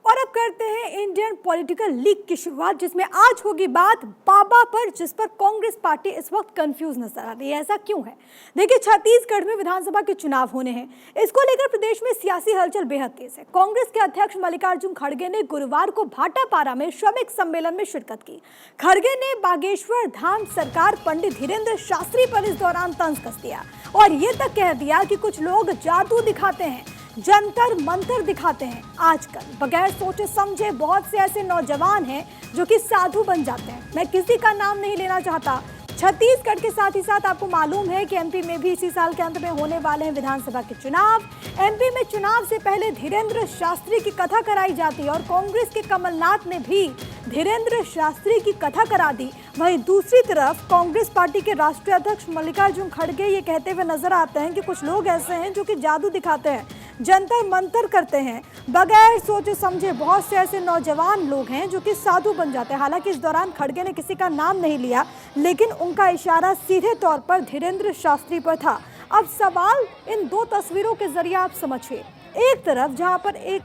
और अब करते हैं इंडियन पॉलिटिकल लीग की शुरुआत, जिसमें आज होगी बात बाबा पर, जिस पर कांग्रेस पार्टी इस वक्त कंफ्यूज नजर आ रही है। ऐसा क्यों है? देखिए, छत्तीसगढ़ में विधानसभा के चुनाव होने हैं। इसको लेकर प्रदेश में सियासी हलचल बेहद तेज है। कांग्रेस के अध्यक्ष मल्लिकार्जुन खड़गे ने गुरुवार को भाटापारा में श्रमिक सम्मेलन में शिरकत की। खड़गे ने बागेश्वर धाम सरकार पंडित धीरेन्द्र शास्त्री पर इस दौरान तंज कस दिया और ये तक कह दिया कि कुछ लोग जादू दिखाते हैं, जंतर मंतर दिखाते हैं। आजकल बगैर सोचे समझे बहुत से ऐसे नौजवान हैं जो कि साधु बन जाते हैं। मैं किसी का नाम नहीं लेना चाहता। छत्तीसगढ़ के साथ ही साथ आपको मालूम है कि एमपी में भी इसी साल के अंत में होने वाले हैं विधानसभा के चुनाव। एमपी में चुनाव से पहले धीरेन्द्र शास्त्री की कथा कराई जाती है और कांग्रेस के कमलनाथ ने भी धीरेन्द्र शास्त्री की कथा करा दी। वहीं दूसरी तरफ कांग्रेस पार्टी के राष्ट्रीय अध्यक्ष मल्लिकार्जुन खड़गे ये कहते हुए नजर आते हैं कि कुछ लोग ऐसे हैं जो कि जादू दिखाते हैं, जंतर मंतर करते हैं, बगैर सोचे समझे बहुत से ऐसे नौजवान लोग हैं जो कि साधु बन जाते हैं। हालांकि इस दौरान खड़गे ने किसी का नाम नहीं लिया, लेकिन उनका इशारा सीधे तौर पर धीरेन्द्र शास्त्री पर था। अब सवाल इन दो तस्वीरों के जरिए आप समझिए। एक तरफ जहां पर एक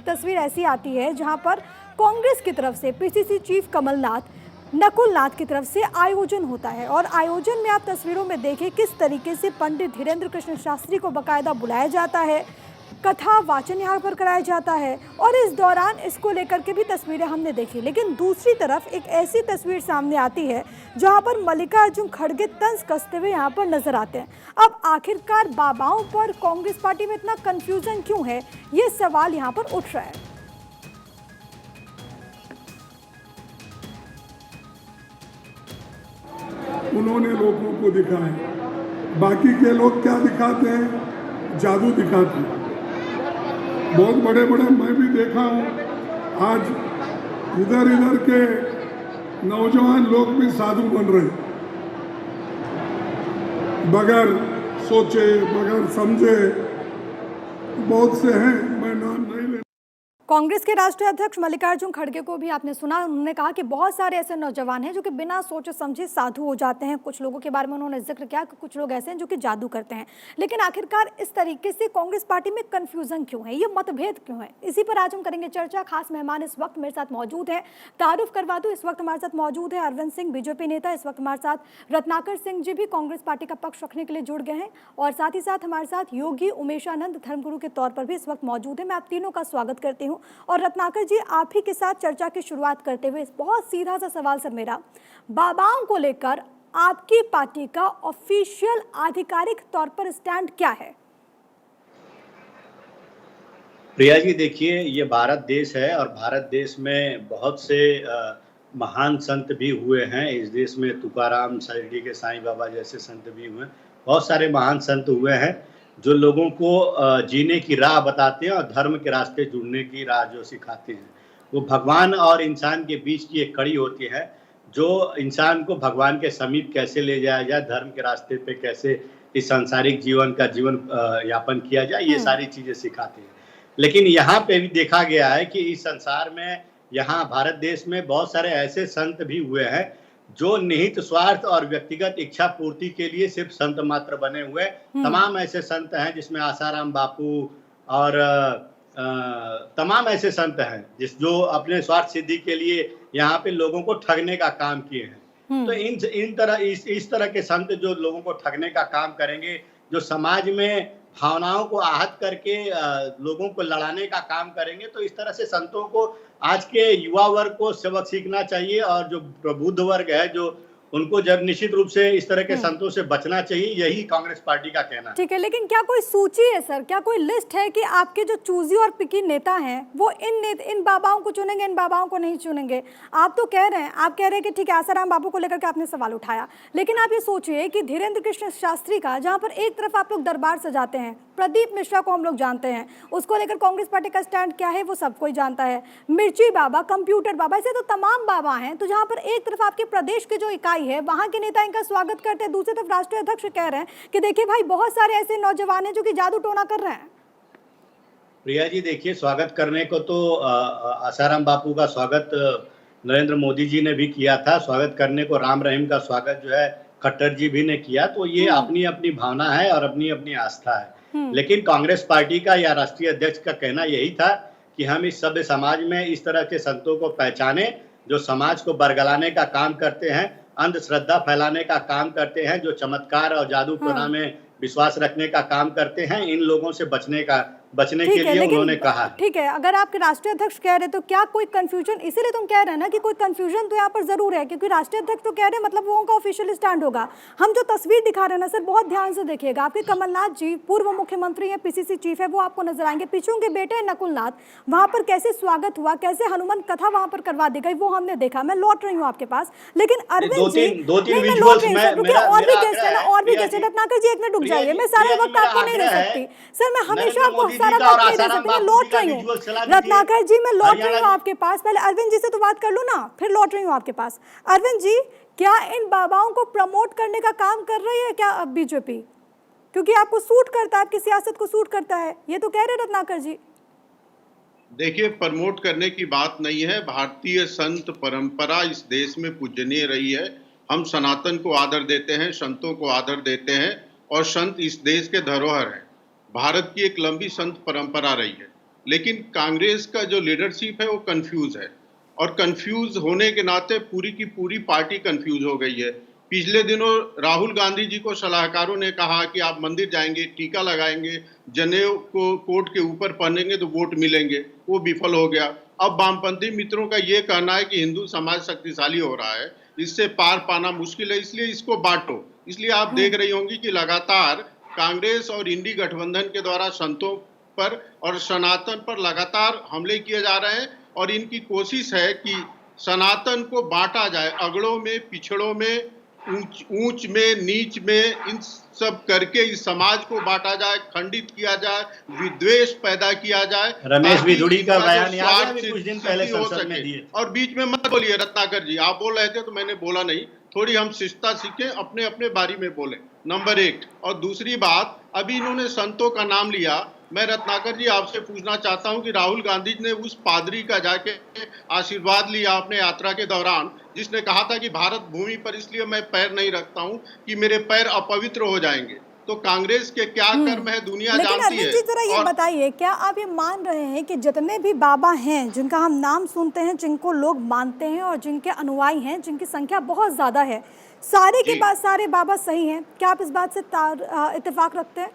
तस्वीर ऐसी आती है जहां पर कांग्रेस की तरफ से पीसीसी चीफ कमलनाथ, नकुल नाथ की तरफ से आयोजन होता है और आयोजन में आप तस्वीरों में देखें किस तरीके से पंडित धीरेन्द्र कृष्ण शास्त्री को बाकायदा बुलाया जाता है, कथा वाचन यहाँ पर कराया जाता है और इस दौरान इसको लेकर के भी तस्वीरें हमने देखी। लेकिन दूसरी तरफ एक ऐसी तस्वीर सामने आती है जहाँ पर मल्लिकार्जुन खड़गे तंज कसते हुए यहाँ पर नजर आते हैं। अब आखिरकार बाबाओं पर कांग्रेस पार्टी में इतना कंफ्यूजन क्यों है, ये सवाल यहाँ पर उठ रहा है। उन्होंने लोगों को दिखाया, बाकी के लोग क्या दिखाते हैं? जादू दिखाते हैं। बहुत बड़े बड़े मैं भी देखा हूँ, आज इधर इधर के नौजवान लोग भी साधु बन रहे, बगैर सोचे बगैर समझे। बहुत से हैं, मैं नाम नहीं ले। कांग्रेस के राष्ट्रीय अध्यक्ष मल्लिकार्जुन खड़गे को भी आपने सुना, उन्होंने कहा कि बहुत सारे ऐसे नौजवान हैं जो कि बिना सोचे समझे साधु हो जाते हैं। कुछ लोगों के बारे में उन्होंने जिक्र किया कि कुछ लोग ऐसे हैं जो कि जादू करते हैं। लेकिन आखिरकार इस तरीके से कांग्रेस पार्टी में कंफ्यूजन क्यों है, ये मतभेद क्यों है, इसी पर आज हम करेंगे चर्चा। खास मेहमान इस वक्त मेरे साथ मौजूद है, तारुफ करवा दूं, इस वक्त हमारे साथ मौजूद है अरविंद सिंह, बीजेपी नेता। इस वक्त हमारे साथ रत्नाकर सिंह जी भी कांग्रेस पार्टी का पक्ष रखने के लिए जुड़ गए हैं और साथ ही साथ हमारे साथ योगी उमेशानंद धर्मगुरु के तौर पर भी इस वक्त मौजूद है। मैं आप तीनों का स्वागत करती हूँ। और रत्नाकर जी, आप ही के साथ चर्चा की शुरुआत करते हुए बहुत सीधा सा सवाल सर मेरा, बाबाओं को लेकर आपकी पार्टी का ऑफिशियल आधिकारिक तौर पर स्टैंड क्या है? प्रिया जी, देखिए, ये भारत देश है और भारत देश में बहुत से महान संत भी हुए हैं। इस देश में तुकाराम, शिरडी के साईं बाबा जैसे संत भी हुए हैं। बहुत सारे महान संत हुए हैं जो लोगों को जीने की राह बताते हैं और धर्म के रास्ते जुड़ने की राह जो सिखाते हैं। वो भगवान और इंसान के बीच की एक कड़ी होती है जो इंसान को भगवान के समीप कैसे ले जाया जाए, धर्म के रास्ते पे कैसे इस सांसारिक जीवन का जीवन यापन किया जाए, ये सारी चीज़ें सिखाते हैं। लेकिन यहाँ पे भी देखा गया है कि इस संसार में, यहाँ भारत देश में बहुत सारे ऐसे संत भी हुए हैं जो निहित स्वार्थ और व्यक्तिगत इच्छा पूर्ति के लिए सिर्फ संत मात्र बने हुए तमाम ऐसे संत हैं, जिसमें आसाराम बापू और तमाम ऐसे संत हैं जो अपने स्वार्थ सिद्धि के लिए यहाँ पे लोगों को ठगने का काम किए हैं। तो इस तरह के संत जो लोगों को ठगने का काम करेंगे, जो समाज में भावनाओं को आहत करके लोगों को लड़ाने का काम करेंगे, तो इस तरह से संतों को, आज के युवा वर्ग को सबक सीखना चाहिए और जो प्रबुद्ध वर्ग है जो उनको जब निश्चित रूप से इस तरह के संतों से बचना चाहिए, यही कांग्रेस पार्टी का कहना है। ठीक है, लेकिन क्या कोई सूची है सर, क्या कोई लिस्ट है कि आपके जो चूजी और पिकी नेता हैं वो इन बाबाओं को चुनेंगे, इन बाबाओं को नहीं चुनेंगे? आप तो कह रहे हैं, आप कह रहे हैं कि ठीक है, आसाराम बापू को लेकर के आपने सवाल उठाया, लेकिन आप ये सोचिए कि धीरेन्द्र कृष्ण शास्त्री का, जहाँ पर एक तरफ आप लोग दरबार सजाते हैं, प्रदीप मिश्रा को हम लोग जानते हैं, उसको लेकर कांग्रेस पार्टी का स्टैंड क्या है वो सब कोई जानता है, मिर्ची बाबा, कंप्यूटर बाबा, ऐसे तो तमाम बाबा हैं। तो जहाँ पर एक तरफ आपके प्रदेश की जो इकाई है वहाँ के नेता इनका स्वागत करते हैं, दूसरी तरफ राष्ट्रीय अध्यक्ष कह रहे हैं कि देखिए भाई, बहुत सारे ऐसे नौजवान हैं जो कि जादू टोना कर रहे हैं। प्रिया जी, देखिए, स्वागत करने को तो आसाराम बापू का स्वागत नरेंद्र मोदी जी ने भी किया था, स्वागत करने को राम रहीम का स्वागत जो है खट्टर जी भी ने किया। तो ये अपनी अपनी भावना है और अपनी अपनी आस्था है। लेकिन कांग्रेस पार्टी का या राष्ट्रीय अध्यक्ष का कहना यही था कि हम इस सभ्य समाज में इस तरह के संतों को पहचाने जो समाज को बरगलाने का काम करते हैं, अंधश्रद्धा फैलाने का काम करते हैं, जो चमत्कार और जादू टोना में विश्वास रखने का काम करते हैं। इन लोगों से बचने के लिए उन्होंने कहा। ठीक है, अगर आपके राष्ट्रीय अध्यक्ष कह रहे तो क्या कोई कंफ्यूजन, इसीलिए तुम कह रहे हैं ना कि कोई कंफ्यूजन तो यहाँ पर जरूर है, क्योंकि राष्ट्रीय अध्यक्ष तो कह रहे हैं, मतलब वो उनका ऑफिशियल स्टैंड होगा। हम जो तस्वीर दिखा रहे हैं ना सर, बहुत ध्यान से देखिएगा, आपके कमलनाथ जी पूर्व मुख्यमंत्री है, पीसीसी चीफ है, वो आपको नजर आएंगे। पीछे उनके बेटे हैं नकुलनाथ, वहां पर कैसे स्वागत हुआ, कैसे हनुमान कथा वहां पर करवा दी गई, वो हमने देखा। मैं लौट रही हूँ आपके पास, लेकिन अरविंद जी और भी गेस्ट है ना, और भी गेस्ट है। रत्नाकर जी एक मिनट रुक जाइए, मैं सारे वक्त आपको नहीं दे सकती सर, मैं हमेशा आपको सारा वक्त नहीं दे सकती। मैं लौट रही हूँ रत्नाकर जी, मैं लौट रही हूँ आपके पास। पहले अरविंद जी से तो बात कर लूँ ना, फिर लौट रही हूँ आपके पास। अरविंद जी, क्या इन बाबाओं को प्रमोट करने का काम कर रही है क्या अब बीजेपी, क्योंकि आपको सूट करता है, आपकी सियासत को सूट करता है, ये तो कह रहे रत्नाकर जी। देखिए, प्रमोट करने की बात नहीं है। भारतीय संत परंपरा इस देश में पूजनीय रही है। हम सनातन को आदर देते हैं, संतों को आदर देते हैं, और संत इस देश के धरोहर हैं। भारत की एक लंबी संत परंपरा रही है, लेकिन कांग्रेस का जो लीडरशिप है वो कंफ्यूज है, और कंफ्यूज होने के नाते पूरी की पूरी पार्टी कंफ्यूज हो गई है। पिछले दिनों राहुल गांधी जी को सलाहकारों ने कहा कि आप मंदिर जाएंगे, टीका लगाएंगे, जनेऊ को कोट के ऊपर पहनेंगे तो वोट मिलेंगे, वो विफल हो गया। अब वामपंथी मित्रों का ये कहना है कि हिंदू समाज शक्तिशाली हो रहा है, इससे पार पाना मुश्किल है, इसलिए इसको बांटो। इसलिए आप देख रही होंगी कि लगातार कांग्रेस और इंडी गठबंधन के द्वारा संतों पर और सनातन पर लगातार हमले किए जा रहे हैं, और इनकी कोशिश है कि सनातन को बांटा जाए, अगड़ों में, पिछड़ों में, ऊंच में, नीच में, इन सब करके इस समाज को बांटा जाए, खंडित किया जाए, विद्वेष पैदा किया जाए। रमेश बिधूड़ी का बयान याद है कुछ दिन पहले संसद में दिए। और बीच में मत बोलिए रत्नाकर जी, आप बोल रहे थे तो मैंने बोला नहीं, थोड़ी हम शिष्टता सीखें, अपने अपने बारी में बोलें, नंबर एक। और दूसरी बात, अभी इन्होंने संतों का नाम लिया, मैं रत्नाकर जी आपसे पूछना चाहता हूं कि राहुल गांधी ने उस पादरी का जाके आशीर्वाद लिया अपने यात्रा के दौरान, जिसने कहा था कि भारत भूमि पर इसलिए मैं पैर नहीं रखता हूं कि मेरे पैर अपवित्र हो जाएंगे। तो कांग्रेस के क्या कर्म है दुनिया जानती है। लेकिन जरा ये बताइए, क्या आप ये मान रहे हैं कि जितने भी बाबा हैं जिनका हम नाम सुनते हैं, जिनको लोग मानते हैं और जिनके अनुयायी हैं, जिनकी संख्या बहुत ज्यादा है, सारे के बाद सारे बाबा सही हैं? क्या आप इस बात से इत्तेफाक रखते हैं?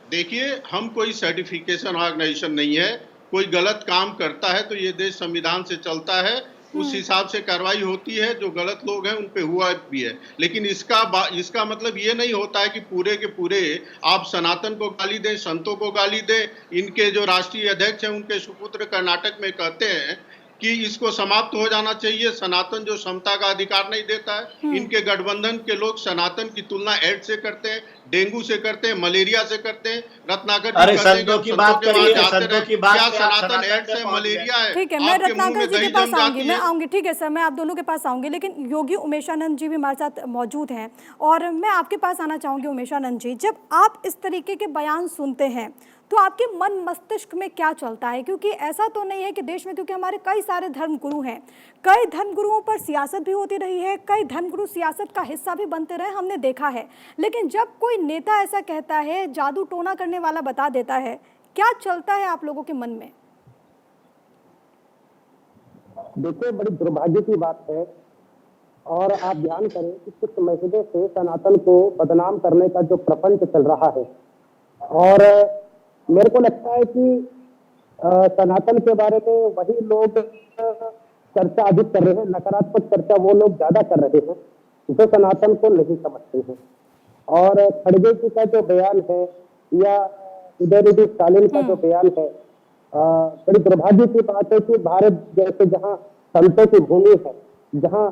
देखिए, हम कोई सर्टिफिकेशन ऑर्गेनाइजेशन नहीं है। कोई गलत काम करता है तो ये देश संविधान से चलता है, उस हिसाब से कार्रवाई होती है। जो गलत लोग हैं उन पे हुआ भी है, लेकिन इसका मतलब ये नहीं होता है कि पूरे के पूरे आप सनातन को गाली दें, संतों को गाली दें। इनके जो राष्ट्रीय अध्यक्ष हैं उनके सुपुत्र कर्नाटक में कहते हैं कि इसको समाप्त हो जाना चाहिए, सनातन जो समता का अधिकार नहीं देता है। इनके गठबंधन के लोग सनातन की तुलना एड्स से करते हैं, डेंगू से करते हैं, मलेरिया से करते हैं। रत्नाकर जी अरे संतों की बात करिए, संतों की बात, क्या सनातन एड्स है, मलेरिया है? ठीक है, मैं रत्नाकर जी के पास आऊंगी, मैं आऊंगी। ठीक है सर, मैं आप दोनों के पास आऊंगी, लेकिन योगी उमेशानंद जी भी हमारे साथ मौजूद हैं, और मैं आपके पास आना चाहूंगी उमेशानंद जी। जब आप इस तरीके के बयान सुनते हैं तो आपके मन मस्तिष्क में क्या चलता है? क्योंकि ऐसा तो नहीं है कि देश में, क्योंकि हमारे कई सारे धर्मगुरु हैं, कई धर्मगुरुओं पर सियासत भी होती रही है, कई धर्मगुरु सियासत का हिस्सा भी बनते रहे, हमने देखा है। लेकिन जब कोई नेता ऐसा कहता है, जादू टोना करने वाला बता देता है, क्या चलता है आप लोगों के मन में? देखिए, बड़ी दुर्भाग्य की बात है, और आप ध्यान करें कि कुछ महीने से सनातन को बदनाम करने का जो प्रपंच चल रहा है, और मेरे को लगता है कि सनातन के बारे में वही लोग चर्चा अधिक कर रहे हैं, नकारात्मक चर्चा वो लोग ज्यादा कर रहे हैं जो सनातन को नहीं समझते हैं। और खड़गे जी का जो बयान है, या उदयनिधि स्टालिन का जो बयान है, बड़ी दुर्भाग्य की बात है कि भारत जैसे जहाँ संतों की भूमि है, जहाँ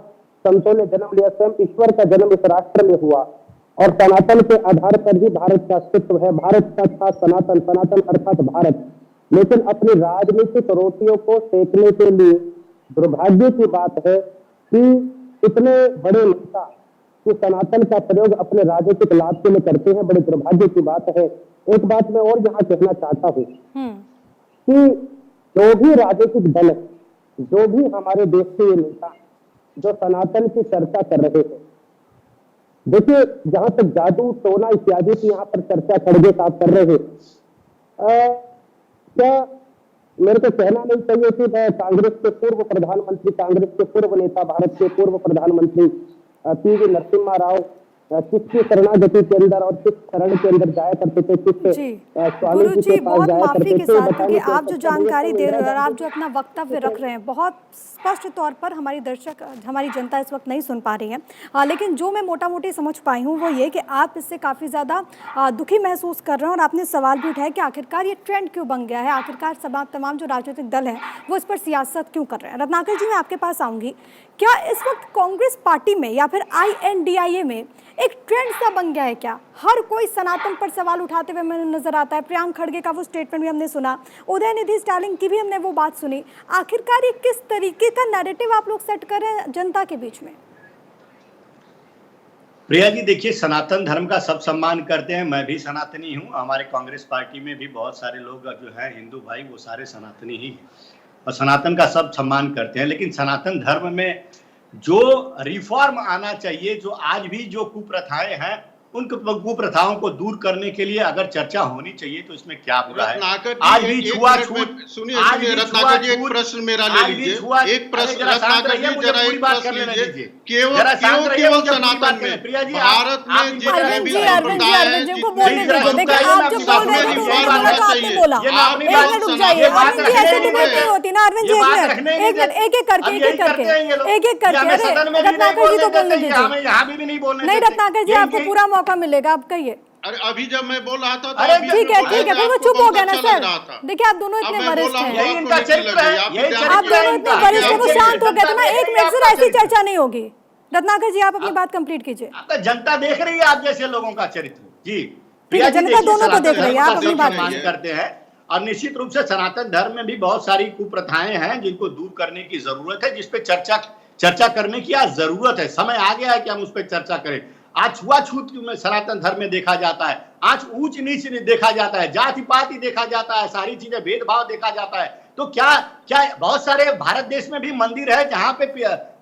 संतों ने जन्म लिया, स्वयं ईश्वर का जन्म इस राष्ट्र में हुआ, और सनातन के आधार पर ही भारत का अस्तित्व है। भारत का था सनातन, सनातन अर्थात भारत। लेकिन अपनी राजनीतिक रोटियों को सेकने के लिए दुर्भाग्य की बात है कि इतने बड़े नेता कि सनातन का प्रयोग अपने राजनीतिक लाभ के लिए करते हैं। बड़े दुर्भाग्य की बात है। एक बात मैं और यहाँ कहना चाहता हूँ कि जो भी राजनीतिक दल है, जो भी हमारे देश के ये नेता जो सनातन की चर्चा कर रहे हैं, देखिए, जहां तक जादू टोना इत्यादि की यहाँ पर चर्चा खड़गे साहब कर रहे हैं, क्या मेरे को कहना नहीं चाहिए कि मैं कांग्रेस के पूर्व प्रधानमंत्री, कांग्रेस के पूर्व नेता, भारत के पूर्व प्रधानमंत्री पीवी नरसिम्हा राव किसकी शरणागति के अंदर और किस शरण के अंदर जाया करते थे, किस जी स्वामी गुरु जी जी के पास बहुत जाया माफी करते के थे। साथ, बताने क्योंकि की आप जो आवश्यकता नहीं है जानकारी कि दे रहे हो और इंदिरा आप गांधी जो अपना वक्तव्य रख रहे हैं बहुत स्पष्ट तौर पर हमारी दर्शक, हमारी जनता इस वक्त नहीं सुन पा रही है, लेकिन जो मैं मोटा मोटी समझ पाई हूँ वो ये कि आप इससे काफ़ी ज़्यादा दुखी महसूस कर रहे हैं और आपने सवाल भी उठाया कि आखिरकार ये ट्रेंड क्यों बन गया है, आखिरकार तमाम जो राजनीतिक दल हैं वो इस पर सियासत क्यों कर रहे हैं। रत्नाकर जी मैं आपके पास आऊँगी, क्या इस वक्त कांग्रेस पार्टी में या फिर INDIA में एक ट्रेंड सा बन गया है क्या? हर कोई सनातन पर सवाल उठाते हुए मैंने नजर आता है। प्रियांक खड़गे का वो स्टेटमेंट भी हमने सुना, उदयनिधि स्टालिन की भी हमने वो बात सुनी। आखिरकार ये किस तरीके का नैरेटिव आप लोग सेट कर रहे हैं जनता के बीच में? प्रिया जी देखिए, सनातन धर्म का सब सम्मान करते हैं, मैं भी सनातनी हूँ, हमारे कांग्रेस पार्टी में भी बहुत सारे लोग जो है हिंदू भाई वो सारे सनातनी ही हैं और सनातन का सब सम्मान करते हैं। लेकिन सनातन धर्म में जो रिफॉर्म आना चाहिए, जो आज भी जो कुप्रथाएं हैं उन कुप्रथाओं को दूर करने के लिए अगर चर्चा होनी चाहिए तो इसमें क्या बुरा है। आज भी छुआछूत, सुनिए रत्नाकर जी, एक प्रश्न मेरा ले लीजिए, एक प्रश्न रत्नाकर जी जरा एक प्रश्न लीजिए, केवल सनातन में भारत में जितने भी संप्रदाय हैं, जिनको बोलने दीजिए। देखिए आप जो बोल रहे हैं तो आपने बोला, एक मिनट रुक जाइए। अरविंद जी ऐसे डिबेट नहीं होती ना, अरविंद जी एक मिनट, एक करके रत्नाकर जी को बोलने दीजिए। नहीं रत्नाकर जी आपको पूरा मौका मिलेगा, आप कहिए। अरे अभी जब मैं बोल रहा था ठीक है फिर वो चुप हो गया ना सर। देखिए आप दोनों इतने वरिष्ठ हैं, यही इनका चरित्र है, आप दोनों इतने वरिष्ठ हैं, वो शांत हो गए थे ना। एक मिनट सर, ऐसी चर्चा नहीं होगी। रत्नाकर जी आप अपनी बात कंप्लीट कीजिए। आपका जनता देख रही है आप जैसे लोगों का चरित्र जी। ठीक है, जनता दोनों को देख रही है, आप अपनी बात कीजिए। करते हैं और निश्चित रूप से सनातन धर्म में भी बहुत सारी कुप्रथाएं हैं जिनको दूर करने की जरूरत है, जिसपे चर्चा करने की आज जरूरत है। समय आ गया है कि हम उस पर चर्चा करें। आज छुआछूत में सनातन धर्म में देखा जाता है, आज ऊंच नीच देखा जाता है, जाति पाति देखा जाता है, सारी चीजें भेदभाव देखा जाता है। तो क्या बहुत सारे भारत देश में भी मंदिर है जहां पे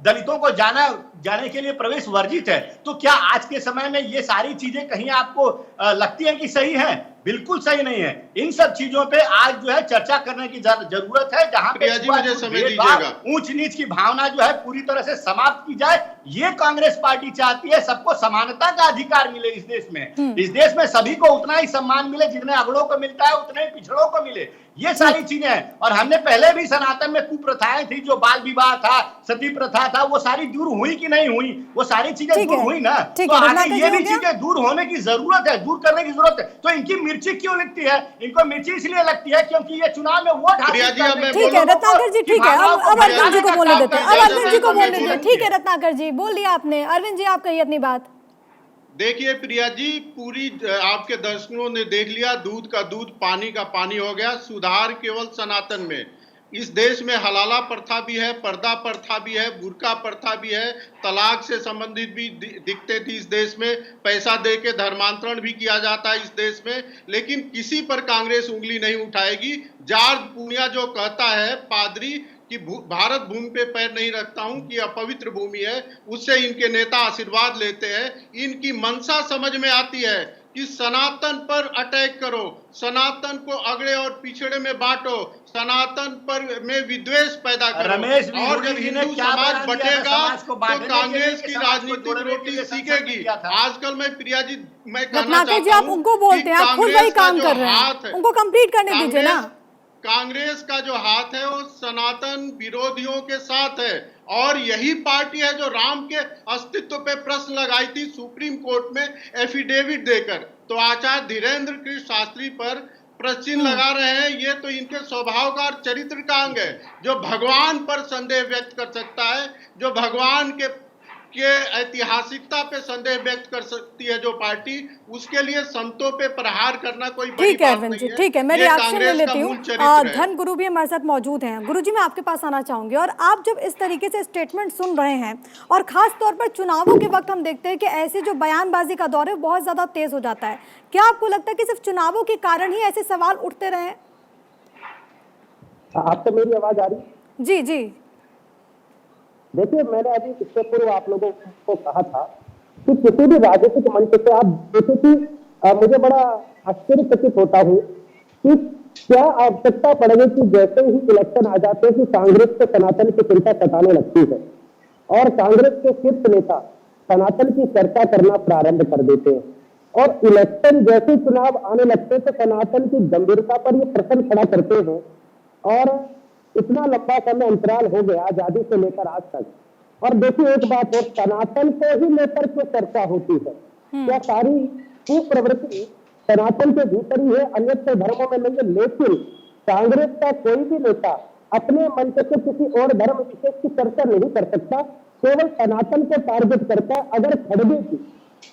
दलितों को जाने के लिए प्रवेश वर्जित है। तो क्या आज के समय में ये सारी चीजें कहीं आपको लगती है कि सही है? बिल्कुल सही नहीं है। इन सब चीजों पे आज जो है चर्चा करने की जरूरत है, जहां पे ऊंच नीच की भावना जो है पूरी तरह से समाप्त की जाए। ये कांग्रेस पार्टी चाहती है सबको समानता का अधिकार मिले इस देश में। इस देश में सभी को उतना ही सम्मान मिले, जितने अगड़ों को मिलता है उतने ही पिछड़ों को मिले। ये सारी चीजें हैं। और हमने पहले भी सनातन में कुप्रथाएं थी, जो बाल विवाह था, सती प्रथा था, वो सारी दूर हुई कि नहीं हुई? वो सारी चीजें दूर हुई ना। तो आगे ये भी चीजें दूर होने की जरूरत है, दूर करने की जरूरत है। तो इनकी मिर्ची क्यों लगती है? इनको मिर्ची इसलिए लगती है क्योंकि ये चुनाव में वोट हासिल। ठीक है रत्नाकर जी, ठीक है, अब अरविंद जी को बोलने देते हैं, अब अरविंद जी को बोलने देते। ठीक है रत्नाकर जी, बोल दिया आपने। अरविंद जी आप कहिए अपनी बात। देखिए प्रिया जी, पूरी आपके दर्शकों ने देख लिया, दूध का दूध पानी का पानी हो गया। सुधार केवल सनातन में। इस देश में हलाला प्रथा भी है, पर्दा प्रथा भी है, बुर्का प्रथा भी है, तलाक से संबंधित भी दिखते थी इस देश में, पैसा दे के धर्मांतरण भी किया जाता है इस देश में। लेकिन किसी पर कांग्रेस उंगली नहीं उठाएगी। जॉर्ज पूनिया जो कहता है पादरी कि भारत भूमि पे पैर नहीं रखता हूं कि अपवित्र भूमि है, उससे इनके नेता आशीर्वाद लेते हैं। इनकी मंशा समझ में आती है कि सनातन पर अटैक करो, सनातन को अगड़े और पिछड़े में बांटो, सनातन पर में विद्वेष पैदा करो। और जब हिंदू समाज बटेगा तो कांग्रेस की राजनीतिक रोटी सीखेगी। आजकल मैं प्रिया जी, मैं कहना चाहता हूं, आप उनको बोलते हैं, आप खुद वही काम कर रहे हैं, उनको कंप्लीट करने दीजिए ना। कांग्रेस का जो हाथ है वो सनातन विरोधियों के साथ है। और यही पार्टी है जो राम के अस्तित्व पे प्रश्न लगाई थी सुप्रीम कोर्ट में एफिडेविट देकर। तो आचार्य धीरेन्द्र कृष्ण शास्त्री पर प्रश्न लगा रहे हैं। ये तो इनके स्वभाव का और चरित्र का अंग है। जो भगवान पर संदेह व्यक्त कर सकता है, जो भगवान के ऐतिहासिकता पे संदेह व्यक्त कर सकती है जो पार्टी, उसके लिए संतों पे प्रहार करना कोई बड़ी बात नहीं है। ठीक है, मैं रिएक्शन ले लेती हूँ। धन गुरु भी हमारे साथ मौजूद हैं। गुरु जी मैं आपके पास आना चाहूंगी। और आप जब इस तरीके से स्टेटमेंट सुन रहे हैं और खास तौर पर चुनावों के वक्त हम देखते हैं कि ऐसे जो बयानबाजी का दौर है बहुत ज्यादा तेज हो जाता है। क्या आपको लगता है कि सिर्फ चुनावों के कारण ही ऐसे सवाल उठते रहे? आपको मेरी आवाज आ रही? जी जी। देखिए, मैंने अभी इससे पूर्व आप लोगों को कहा था कि किसी भी राजनीतिक मंच से आप देखें कि मुझे बड़ा आश्चर्यचकित होता हूँ कि क्या आवश्यकता पड़ गई कि जैसे ही इलेक्शन आ जाते हैं कि कांग्रेस को सनातन की चिंता सताने लगती है और कांग्रेस के शीर्ष नेता सनातन की चर्चा करना प्रारंभ कर देते हैं, और इलेक्शन जैसे चुनाव आने लगते हैं तो सनातन की गंभीरता पर ये प्रश्न खड़ा करते हैं। और इतना लंबा समय अंतराल हो गया आजादी से लेकर आज तक, और देखिए एक बात और, सनातन को ही लेकर के चर्चा होती है। क्या सारी कुप्रवृत्ति सनातन के भीतर ही है, अन्य धर्मों में नहीं है? लेकिन कांग्रेस का कोई भी नेता अपने मंच से किसी और धर्म विशेष की चर्चा नहीं कर सकता, केवल सनातन को टारगेट करता है। अगर खड़गे की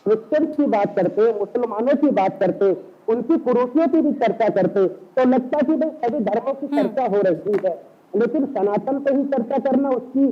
क्रिश्चियंस की बात करते, मुसलमानों की बात करते, उनकी कुरीतियों की भी चर्चा करते, तो लगता कि भाई सभी धर्मों की चर्चा हो रही है, लेकिन सनातन पे ही चर्चा करना उसकी,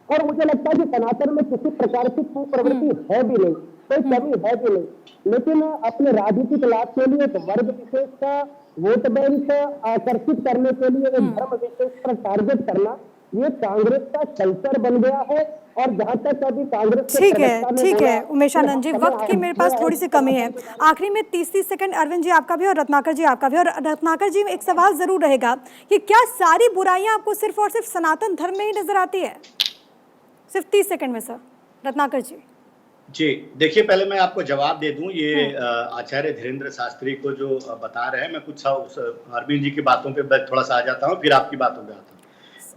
और मुझे लगता है कि सनातन में किसी प्रकार की कुप्रवृत्ति है भी नहीं, कोई कमी है भी नहीं, लेकिन अपने राजनीतिक लाभ के लिए एक वर्ग विशेष का वोट बैंक आकर्षित करने के लिए एक धर्म विशेष पर टारगेट करना, ये कांग्रेस का कल्चर बन गया है। और जहां तक अभी कांग्रेस ठीक है उमेश आनंद जी, वक्त की मेरे पास थोड़ी सी कमी है। आखिरी में 30 सेकंड अरविंद जी आपका भी और रत्नाकर जी आपका भी। और रत्नाकर जी, एक सवाल जरूर रहेगा कि क्या सारी बुराइयां आपको सिर्फ और सिर्फ सनातन धर्म में ही नजर आती है? सिर्फ 30 सेकंड में सर, रत्नाकर जी। जी देखिए, पहले मैं आपको जवाब दे दूं, ये आचार्य धीरेन्द्र शास्त्री को जो बता रहे हैं, मैं कुछ अरविंद जी की बातों पे थोड़ा सा आ जाता हूँ, फिर आपकी बातों पे आता हूँ।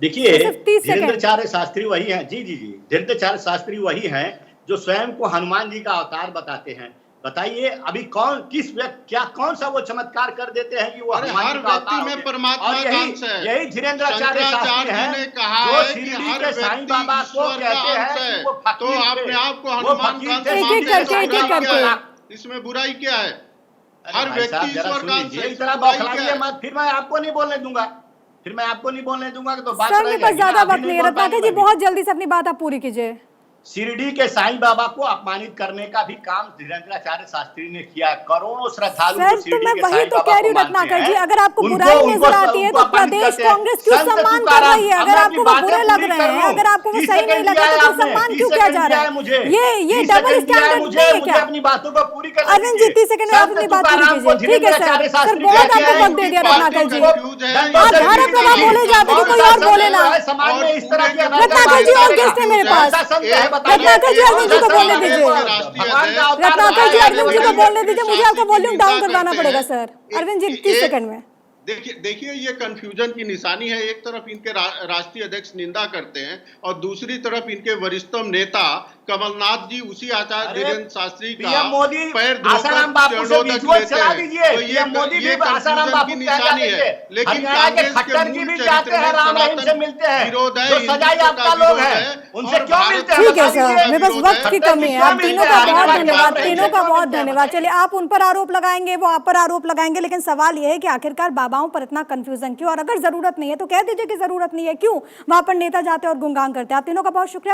देखिए, धीरेन्द्राचार्य शास्त्री वही हैं, जी धीरेन्द्राचार्य शास्त्री वही हैं जो स्वयं को हनुमान जी का अवतार बताते हैं। बताइए अभी कौन सा वो चमत्कार कर देते हैं कि वो हनुमान जी का अवतार में परमात्मा का अंश है। यही धीरेन्द्राचार्य शास्त्री हैं जो शिरडी के साईं बाबा को कहते हैं कि वो फकीर तो अपने आप को हनुमान का, इसमें बुराई क्या है? हर व्यक्ति ईश्वर का अंश है, इस तरह बौखलाइए मत, फिर मैं आपको नहीं बोलने दूंगा, तो बात सर, मेरे पास ज्यादा वक्त नहीं है। रत्नाकर जी, बहुत जल्दी से अपनी बात आप पूरी कीजिए। शिरडी के साईं बाबा को अपमानित करने का भी काम धीरेन्द्राचार्य शास्त्री ने किया। करोड़ों श्रद्धालु सर, तो मैं वही तो कह रही हूँ रत्नाकर जी, अगर आपको बुराई नजर आती है तो प्रदेश कांग्रेस क्यों सम्मान कर रही है? अगर आपको वो बुरे लग रहे हैं, अगर आपको वो सही नहीं लग रहा तो सम्मान क्यों किया जा रहा है? ये डबल स्टैंडर्ड नहीं है क्या? अपनी बातों को पूरी कर, अरविंद जी 30 सेकंड में अपनी बात पूरी कीजिए। ठीक है सर, बहुत आपको वक्त दे दिया रत्नाकर जी। आप भारत प्रभा बोले जाते कि कोई और बोले ना। रत्नाकर जी और गेस्ट है मेरे पास, रत्नाकर जी अरविंद जी को बोलने दीजिए, रत्नाकर जी अरविंद जी को बोलने दीजिए। मुझे आपका वॉल्यूम डाउन करवाना पड़ेगा सर। अरविंद जी 30 सेकंड में। देखिए ये कंफ्यूजन की निशानी है। एक तरफ इनके राष्ट्रीय अध्यक्ष निंदा करते हैं और दूसरी तरफ इनके वरिष्ठतम नेता कमलनाथ जी उसी आचार्य धीरेन्द्र शास्त्री का पैर धोकर चरणों तक लेते हैं। तो ये कंफ्यूजन की निशानी है। लेकिन कांग्रेस के मूल चरित्र में सनातन विरोध है, उनसे क्यों मिलते हैं? ठीक है सर, मेरे पास वक्त की कमी है। आप तीनों का बहुत धन्यवाद, तीनों का बहुत धन्यवाद। चलिए, आप उन पर आरोप लगाएंगे, वो आप पर आरोप लगाएंगे, लेकिन सवाल यह है कि आखिरकार बाबाओं पर इतना कंफ्यूजन क्यों? और अगर जरूरत नहीं है तो कह दीजिए कि जरूरत नहीं है, क्यों वहां पर नेता जाते और गुणगान करते हैं। आप तीनों का बहुत शुक्रिया।